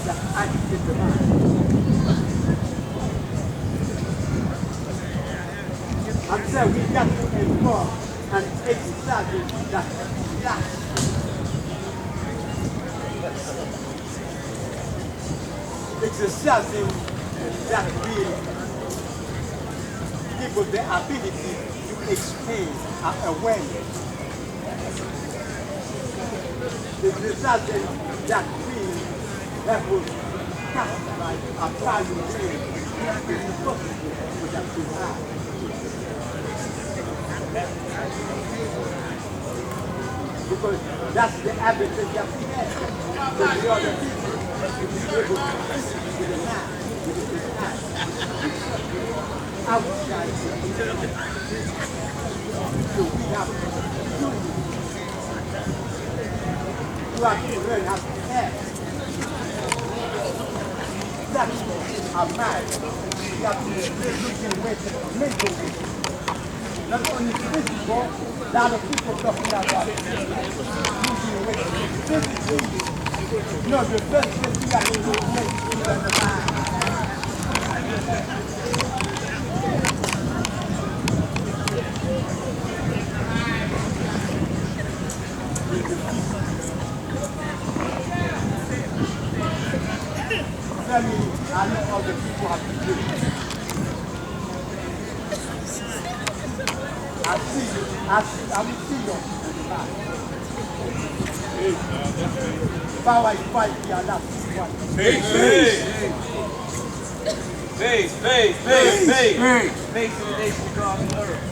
that agitate the mind. I'm saying we got to involve and exercise that exercising that will give us the ability to expand our awareness. Exercising that will help us capitalize our value with that we have. Because that's the advantage that we have. Because the other people will be able to listen with the mind, with the mind. Outside the so we have to do it. You have to learn how to act. That's our mind. We have to look away to the mental issue. Not only physical, a lot of people talking about losing weight physically. No, the first thing you got to do is make sure you're in the mind. Tell me, I know other people have to do it. I see you. I will see you. Power is fight, we are not one. Faith in the nation God on earth.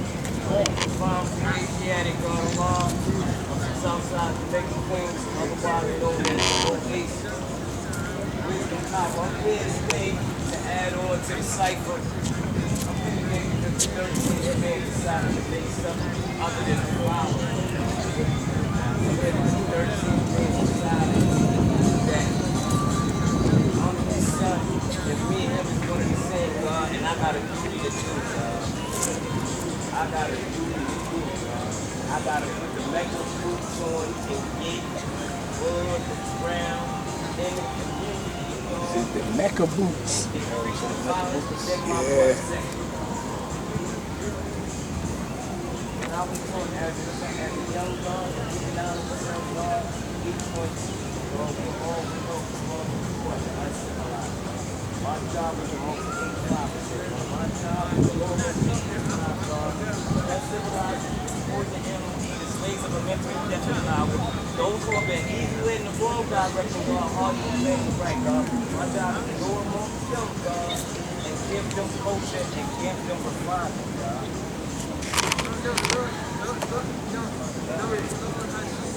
Farm Asiatic God along. Southside Jamaican Queens, otherwise known as the Northeast. Wisdom Top. I'm here today to add on to the cipher. I'm here today because the 13th man decided to make something other than a flower. I'm here because the 13th man decided that I'm his son, and me and him is going to be same God, and I got a duty to do, God. I got a duty to do, God. I got to put the regular boots on and get wood, the ground, in the community, God. The Mecca boots. Yeah. I was told as a young God, even now as a young God, each one, we all know my job is to hold 85%. My job is to hold 85%, God. That's civilized for the animal, the slaves of a mental definite power. Those who have been easily in the wrong direction, God, hard to make the right, God. My job is to go amongst them, God, and give them culture and give them refinement, God.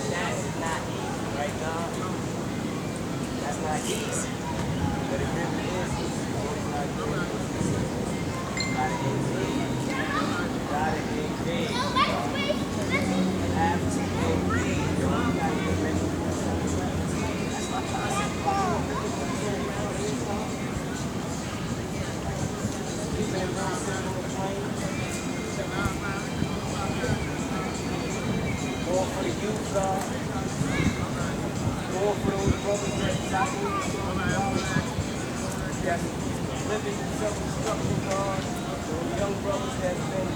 That's not easy, right, God? That's not easy. But it really is. Gotta engage. Gotta engage. Have to engage. Gotta get ready. That's my concept. You've been around sitting on the plane. More for the youth, God. More for those brothers that not that's living self-destruction, God. Those young brothers that's been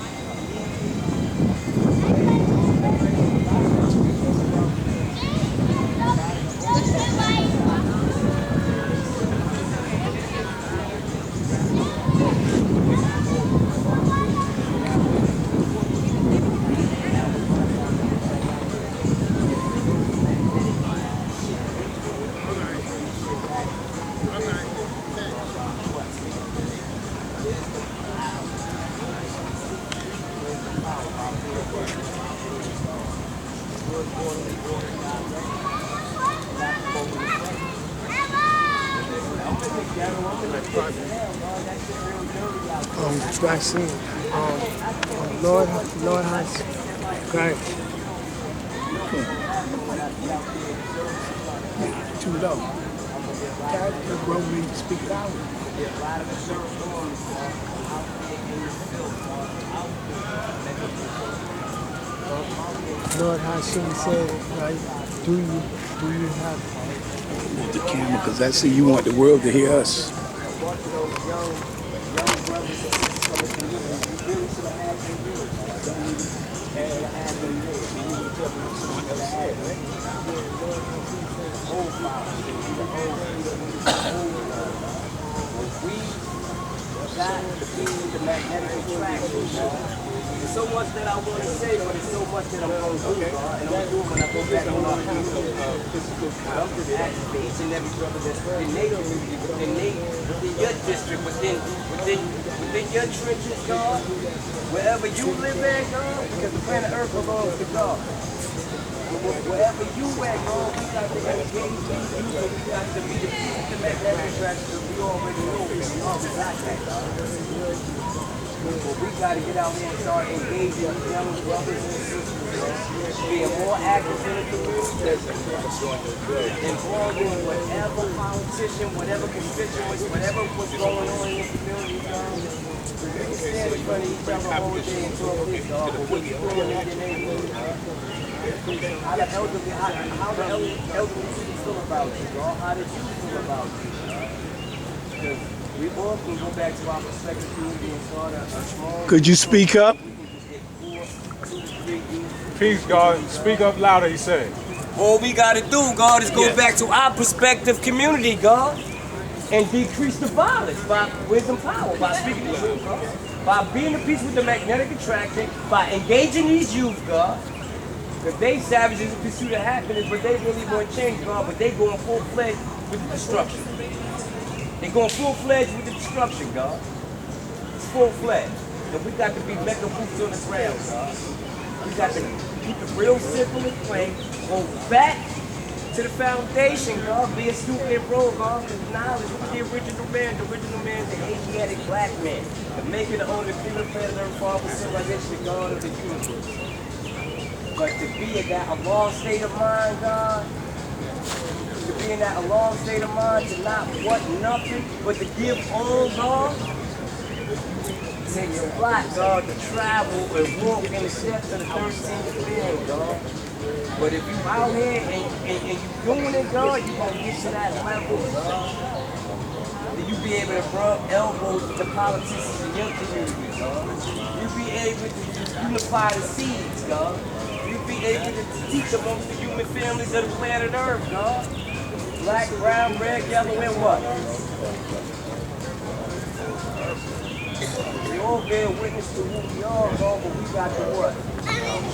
Vaccine. Lord has Christ. Too low. That's what we speak out. Lord Hashem said, right? Do you have Hold the camera, because I see you want the world to hear us. A bunch of those young brothers and sisters from the community, you really should have had them do it. And had them do it. And you would have had them. Old flowers, the old we got to be the magnetic attraction, man. There's so much that I want to say, but it's so much that I'm going to do, and I'm going to do it when I go back on our community. I'm just asking each and every brother that's within their community, within your district, within your trenches, God, wherever you live at, God, because the planet Earth belongs to God. Wherever you at, God, we got to engage these youth, and we got to be the people to make that attraction. We already know we already got that, God. But we got to get out here and start engaging these young brothers and sisters, being more active in the community, involving whatever politician, whatever constituents, whatever what's going on in the community, God. We can stand in front of each other all day and talk this, God, but what you doing in your neighborhood, how the elderly people feel about you, God? How did you feel about you, God? Because we all can go back to our respective community and start a small... Could you speak up? Peace, God. Speak up louder, he said. All we got to do, God, is go back to our prospective community, God, and decrease the violence by wisdom power, by speaking the truth, God, by being at peace with the magnetic attraction, by engaging these youth, God. Because they savages in pursuit of happiness, but they really want change, God, but they going full-fledged with the destruction. They going full-fledged with the destruction, God. It's full-fledged. And we got to be Mecca boots on the ground, God. We got to keep it real simple and plain. Go back to the foundation, God. Be a stupid bro, God. Because knowledge is the original man. The original man is the Asiatic black man. The maker, the owner, the female planet, Earth, Father, civilization, the God of the universe. But to be in that alone state of mind, God, to be in that alone state of mind, to not want nothing, but to give all, God, takes a lot, God, to travel and walk in the steps of the 13th being, God. But if you out here and you doing it, God, you gonna get to that level, God. Then you be able to rub elbows with the politicians in your community, God. You be able to unify the seeds, God. You be able to teach amongst the human families of the planet Earth, God. Black, brown, red, yellow, and what? We all bear witness to who we are, God, but we got to what?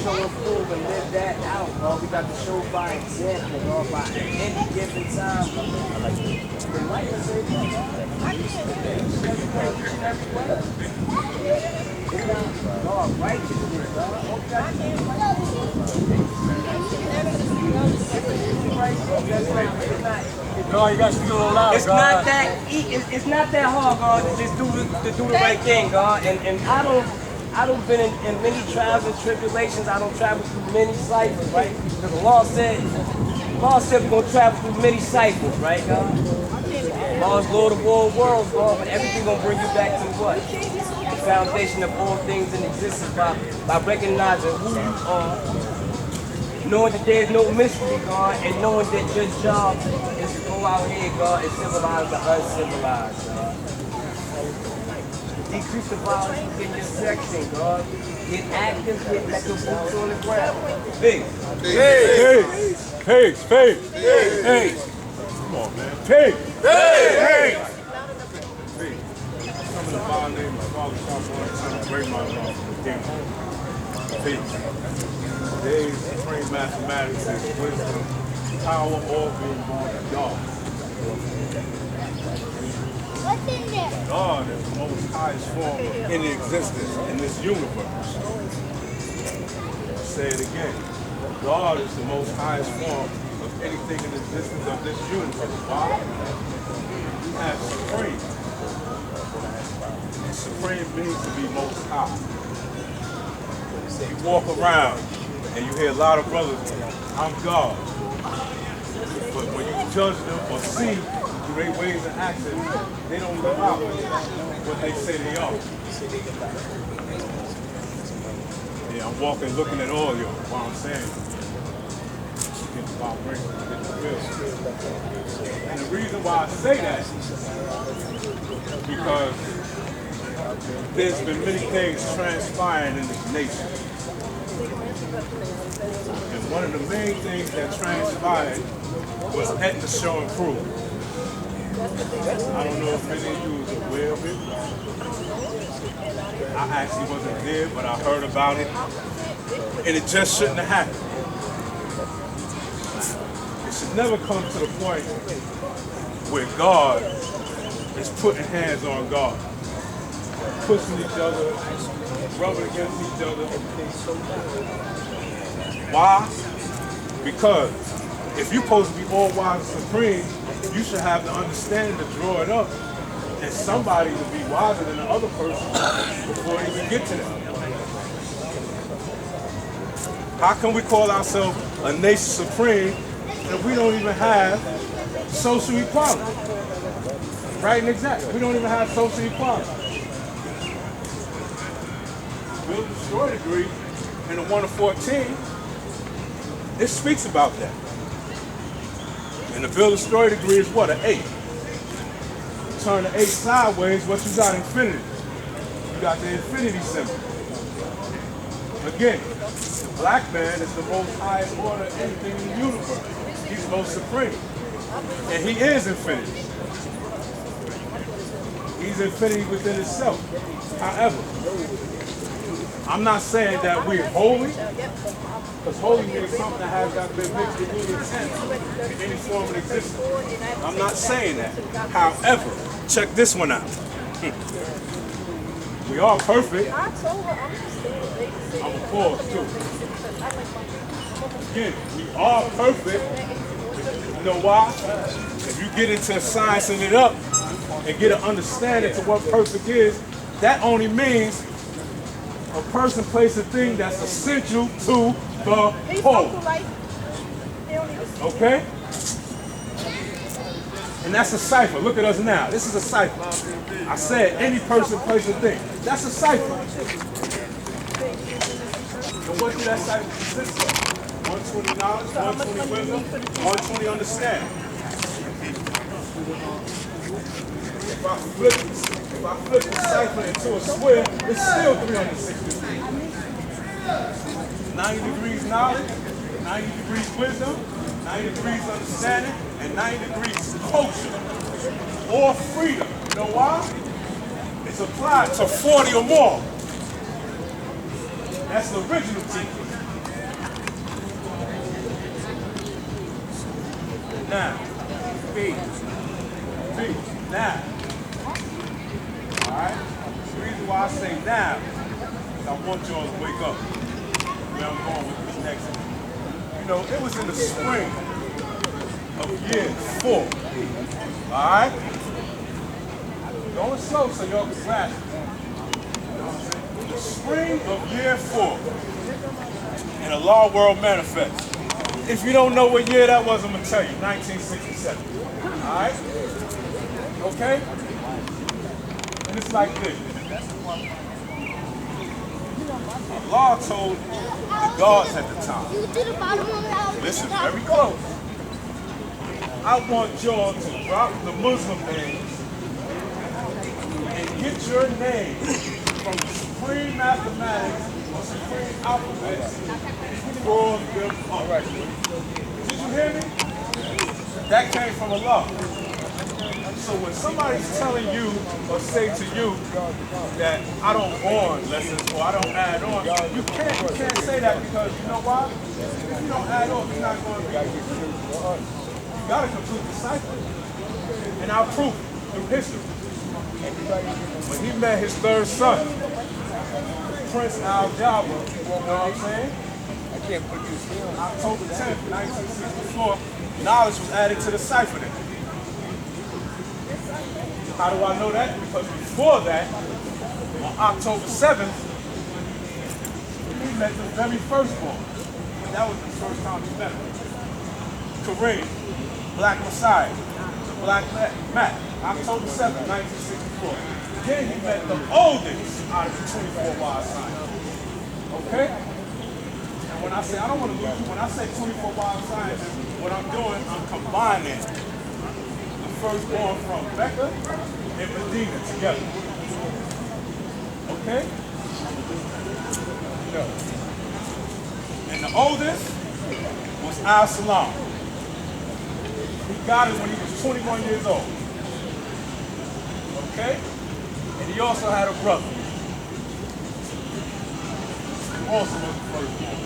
Show and prove and live that out, God. We got to show by example, God, by any given time. The light is in God, righteousness, No, you got to do it loud, it's God. not that it's not that hard, God, to just do the right thing, God. And I don't been in many trials and tribulations. I don't travel through many cycles, right? Because the law said we're gonna travel through many cycles, right, God? Lord's Lord of all worlds, God, but everything gonna bring you back to what? The foundation of all things in existence by recognizing who you are, knowing that there's no mystery, God, and knowing that your job is to go out here, God, and civilize the uncivilized, God. Decrease the violence within your section, God. Get active, get Mecca boots on the ground. Peace. Peace. Peace. Come on, man. Peace. Some of the bond name, my father shot great my Peace. Today's supreme mathematics is wisdom, power, all being born of God. What's in there? God is the most highest form in existence in this universe. I'll say it again. God is the most highest form of anything in existence of this universe. Why? You have supreme. And supreme means to be most high. You walk around and you hear a lot of brothers, I'm God. But when you judge them or see through their ways and actions, they don't live out what they say they are. Yeah, I'm walking looking at all y'all while I'm saying. get the vibration, get the feel. And the reason why I say that is because there's been many things transpiring in this nation. And one of the main things that transpired was Etna Show and Prove. I don't know if many of you was aware of it. I actually wasn't there, but I heard about it. And it just shouldn't have happened. It should never come to the point where God is putting hands on God, pushing each other, rubbing against each other. Why? Because if you're supposed to be all wise and supreme, you should have the understanding to draw it up and somebody to be wiser than the other person before you even get to them. How can we call ourselves a nation supreme if we don't even have social equality? Right and exact. We don't even have social equality. Bill of Destroy Degree in the 1 of 14, it speaks about that. And the Bill of Destroy Degree is what? An 8. Turn the 8 sideways, what you got? Infinity. You got the infinity symbol. Again, the black man is the most highest order of anything in the universe. He's most supreme. And he is infinity. He's infinity within himself. However, I'm not saying that we're holy, because holy means something that has not been mixed with any intent in any form of existence. I'm not saying that. However, check this one out. We are perfect. I'm a pause too. Again, we are perfect. You know why? If you get into science it up and get an understanding to what perfect is, that only means a person, place, a thing that's essential to the whole. Okay? And that's a cipher. Look at us now. This is a cipher. I said any person, place, a thing. That's a cipher. And what do that cipher consist of? 120 knowledge, 120 wisdom, 120 understanding. If I flip the cipher into a square, it's still 360 degrees. 90 degrees knowledge, 90 degrees wisdom, 90 degrees understanding, and 90 degrees culture or freedom. You know why? It's applied to 40 or more. That's the original teaching. Now, now. Alright? The reason why I say now is I want y'all to wake up where I'm going with this next one. You know, it was in the spring of year 4. Alright? Going slow so y'all can grasp it. In the spring of year 4, in a law world manifest. If you don't know what year that was, I'm going to tell you, 1967. Alright? Okay? And it's like this. Allah told the gods at the time, listen very close. I want y'all to drop the Muslim names and get your name from the supreme mathematics or supreme alphabet for them up. Did you hear me? That came from Allah. So when somebody's telling you or say to you that I don't go on lessons or I don't add on, you can't say that because you know why? If you don't add on, you're not going to be. You got to complete the cycle. And I'll prove it through history. When he met his third son, Prince Al-Jabbar, you know what I'm saying? I can't put you still. October 10th, 1964, knowledge was added to the cipher then. How do I know that? Because before that, on October 7th, he met the very firstborn. That was the first time he met him. Kareem, Black Messiah, the Black Mac, October 7th, 1964. Then he met the oldest out of the 24 wise signs. Okay? And when I say I don't want to lose you, when I say 24 wild sciences, what I'm doing, I'm combining the firstborn from Mecca and Medina together. Okay? No. And the oldest was Al-Salam. He got it when he was 21 years old. Okay? And he also had a brother. Who also was the firstborn.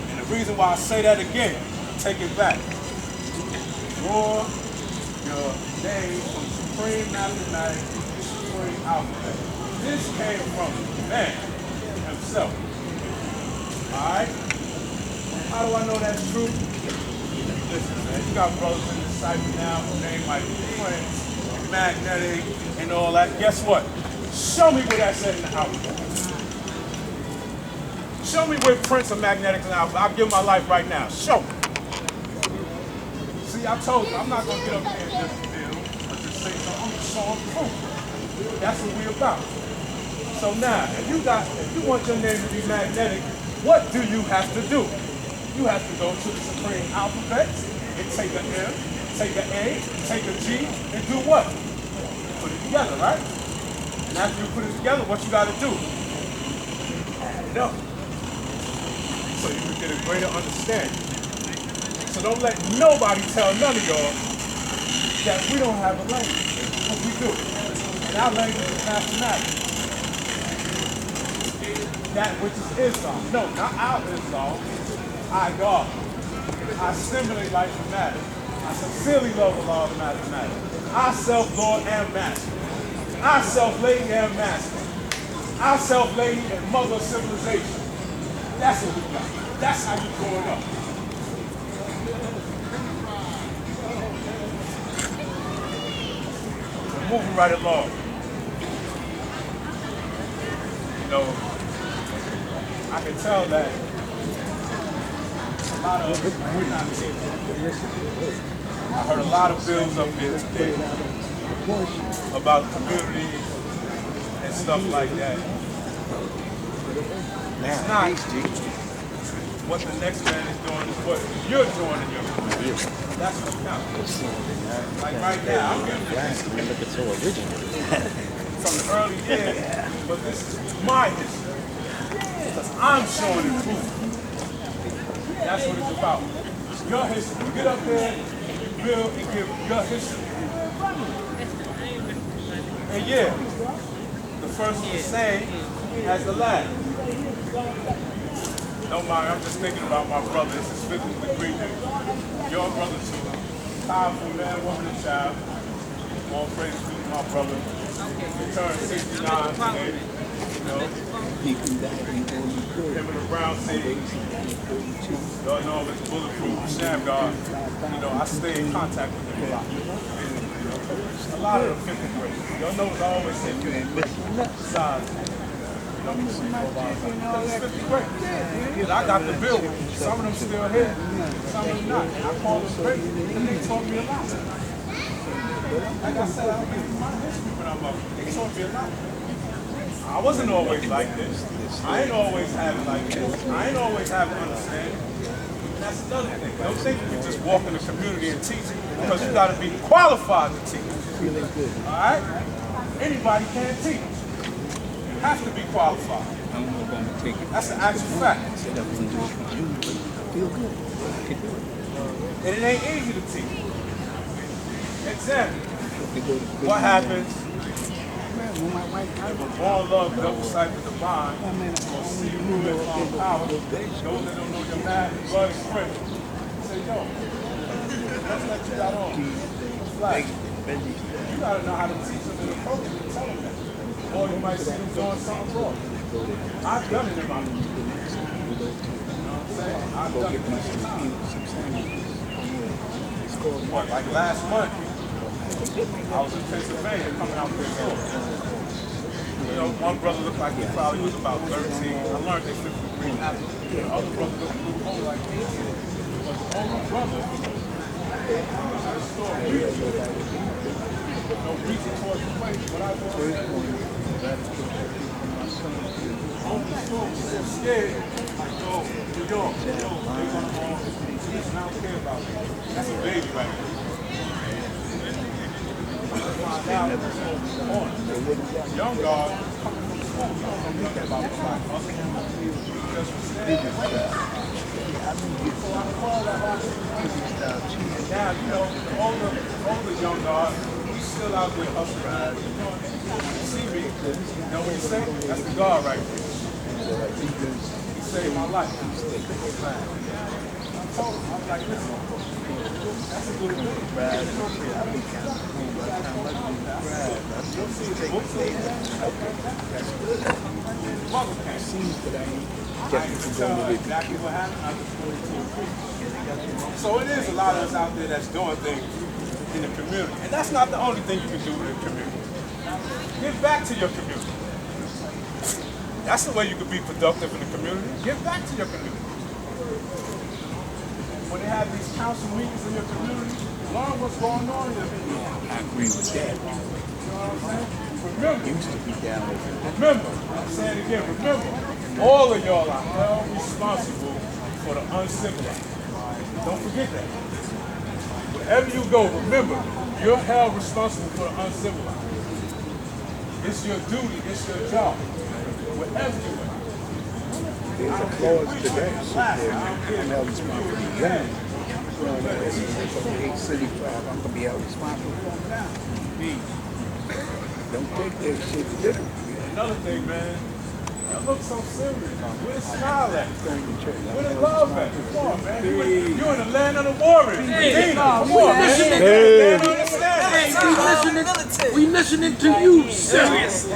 And the reason why I say that again, take it back. Draw your name from supreme mathematics to supreme alphabet. This came from man himself. Alright? How do I know that's true? Listen, man, you got brothers in the cipher now whose name might be Prince, Magnetic, and all that. Guess what? Show me where that's at in the alphabet. Show me where Prince or Magnetic is in the alphabet. I'll give my life right now. Show me. See, I told you, I'm not going to get up there and just feel or just say something. I'm just showing proof. That's what we're about. So now, if you want your name to be Magnetic, what do you have to do? You have to go to the supreme alphabet and take an M, take an A, take a G, and do what? Put it together, right? And after you put it together, what you got to do? Add it up. So you can get a greater understanding. So don't let nobody tell none of y'all that we don't have a language. Because we do. And our language is mathematics. That which is Islam. No, not our Islam. I God. I stimulate life and matter. I sincerely love Allah and mathematics. I self-Lord and master. I self-lady and master. I self-lady and mother of civilization. That's what we got. That's how you grow it up. We're moving right along. You know, I can tell that a lot of we're not here. I heard a lot of bills up here today about community and stuff like that. It's not what the next man is doing, it's what you're doing in your community. That's what counts. Like right now, I'm getting this from the early years, but this is my history. Because I'm showing it proof. That's what it's about. Your history. You get up there, you build and give your history. And yeah, the first is the same as the last. Don't mind, I'm just thinking about my brother. It's his 50th degree day. Your brother too. Powerful man, woman, and child. All praise to my brother. He turned 69 today. You know. Him in the Brown City. Y'all know it's bulletproof, sham guard. You know, I stay in contact with him a lot. And, a lot of the 50th graders. Y'all know it's always him. Besides. It's 50th grade. I got the bill. Some of them still here, some of them not. And I call them great, and they taught me a lot. Like I said, I'll give you my history when I'm up. They taught me a lot. I wasn't always like this. I ain't always have it like this. I ain't always have an understanding. And that's another thing. Don't think you can just walk in the community and teach because you got to be qualified to teach. All right? Anybody can teach. You have to be qualified. That's an actual fact. And it ain't easy to teach. Example. What happens if a born love double cycle divine or see you moving from power, those that don't know your math and blood and strength, say, yo, let's let you got on. Like, you gotta know how to teach them in the program and tell them that. Or you might see them doing something wrong. I've done it in my life. You know what I'm saying? I've done it plenty of times. What, like last month, I was in Pennsylvania coming out this store. You know, one brother looked like he probably was about 13. I learned they flipped the green apple. The other brother looked old like 18. But the older brother was in the store reaching towards the plate, but I was so scared. Like, yo, New York, yo, they're gonna listen, I don't care about that. That's a baby right there. Find out what's going on. Young God coming from school, you don't know nothing about what's like us. Just so I call that and now, you know, older young God, he's still out there hustling. You see me, you know what he say? That's the God right there. He saved my life. I told him, I was like, listen, that's a good thing. You'll see the books over there. Mother can't see. I can tell her exactly what happened. I just wanted to agree. So it is a lot of us out there that's doing things in the community. And that's not the only thing you can do in the community. Give back to your community. That's the way you can be productive in the community. Give back to your community. When they have these council meetings in your community, learn what's going on in your community. I agree with that. You know what I'm saying? Remember. Used to be down there. Remember, I'm saying it again, remember, all of y'all are held responsible for the uncivilized. Don't forget that. Wherever you go, remember, you're held responsible for the uncivilized. It's your duty, it's your job. Wherever you go. There's a clause to that shit there. I'm held responsible for them. From 875, I'm going to be held responsible for them now. Don't take that shit literally. Another thing, man, you look so serious. Where the smile at? Where the love at? Come on, man. You in the land of the warriors. Come on, man. Hey, we listening to you, serious. Yeah.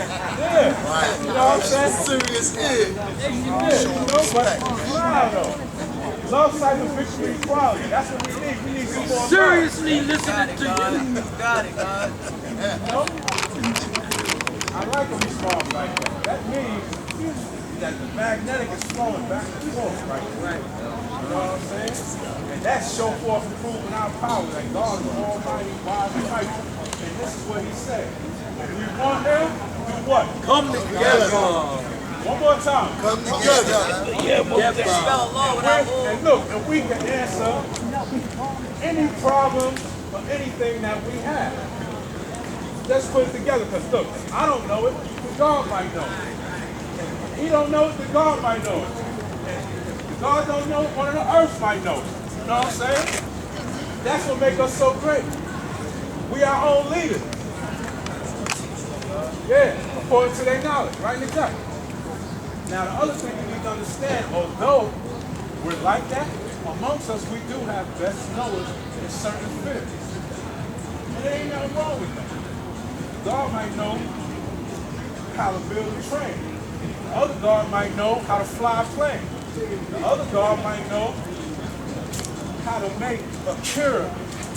You know what I'm saying? Serious kid. Smile, though. Love, sight, and victory, equality. That's what we need. We need some more. Seriously listening to you. Got it, God. I like when we smile like that. That means that the magnetic is flowing back and forth right there. You know what I'm saying? And that show forth and proving our power that God is almighty, wise, and mighty. And this is what he said. If we want him, do what? Come together. One more time. Come together. Spell law without And look, if we can answer any problem or anything that we have, let's put it together. Because look, I don't know it, but God might know it. He don't know it, but God might know it. And if God don't know it, one of the earth might know it. You know what I'm saying? That's what makes us so great. We our own leaders. Yeah, according to their knowledge, right and exact. Now the other thing you need to understand, although we're like that, amongst us we do have best knowers in certain fields. And there ain't nothing wrong with that. God might know how to build a train. The other God might know how to fly a plane. The other God might know how to make a cure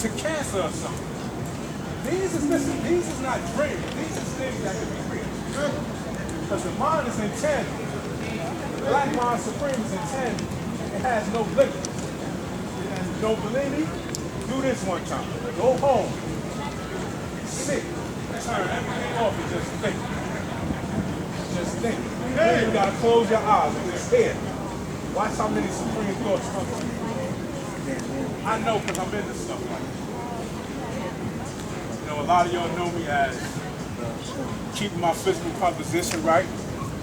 to cancer or something. These is not dreams. These is things that can be real. Because the mind is in tandem. The Black Mind Supreme is in tandem. It has no limits. You don't believe me? Do this one time. Go home. Sit. Turn everything off and just think. Just think. Then you gotta close your eyes and just hear. Watch how many supreme thoughts come to you. I know because I'm into stuff like that. You know, a lot of y'all know me as keeping my physical composition right,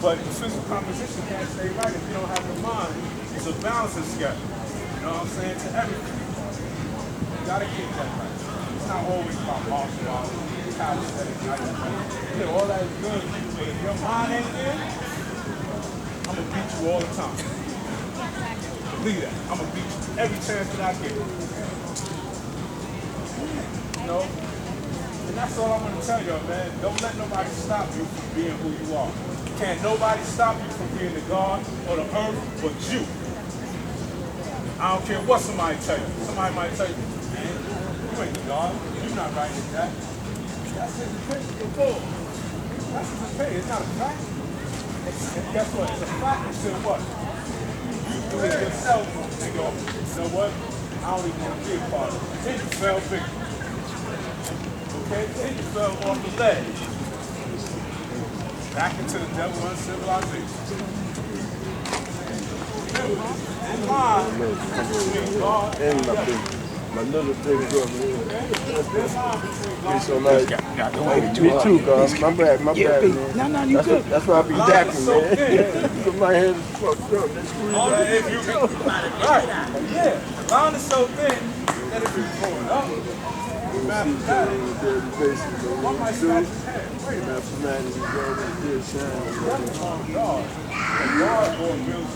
but the physical composition can't stay right if you don't have the mind. It's a balancing schedule. You know what I'm saying? To everything. You gotta keep that right. It's not always about martial arts, calisthenics, yeah, all that is good, but if your mind ain't there, I'm gonna beat you all the time. Believe that. I'm gonna beat you every chance that I get. You know? And that's all I'm gonna tell y'all, man. Don't let nobody stop you from being who you are. Can't nobody stop you from being the God or the earth but you. I don't care what somebody tell you. Somebody might tell you, man, you ain't the God. You're not right with that. That's his opinion. That's his opinion. It's not a fact. And guess what? It's a fact until what? You do it yourself and go, you know what? I don't even want to be a part of it. Then you fell victim. Okay? Then you fell off the ledge. back into the devil and civilization. In line between God And my little thing brother here. He's so nice. Me too, cuz. My bad, man. No, you good. That's why I be dapping, man. Because my head is fucked up. They screwed all up. that if you right. Yeah. The line is so thin that if you're going up, mathematics, one might scratch his head. Wait a minute. Mathematics is always good, son. That's on God. And God going to build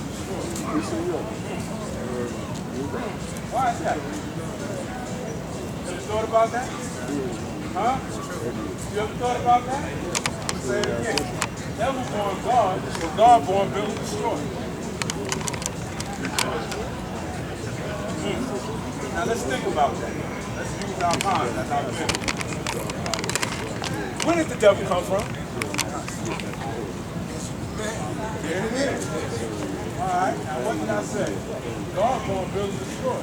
and destroy. Why is that? You ever thought about that? Huh? You ever thought about that? Say it again. Devil born God, so God born build and destroy. Now let's think about that. Let's use our mind. That's our business. Where did the devil come from? Alright, now what did I say? God born build and destroy.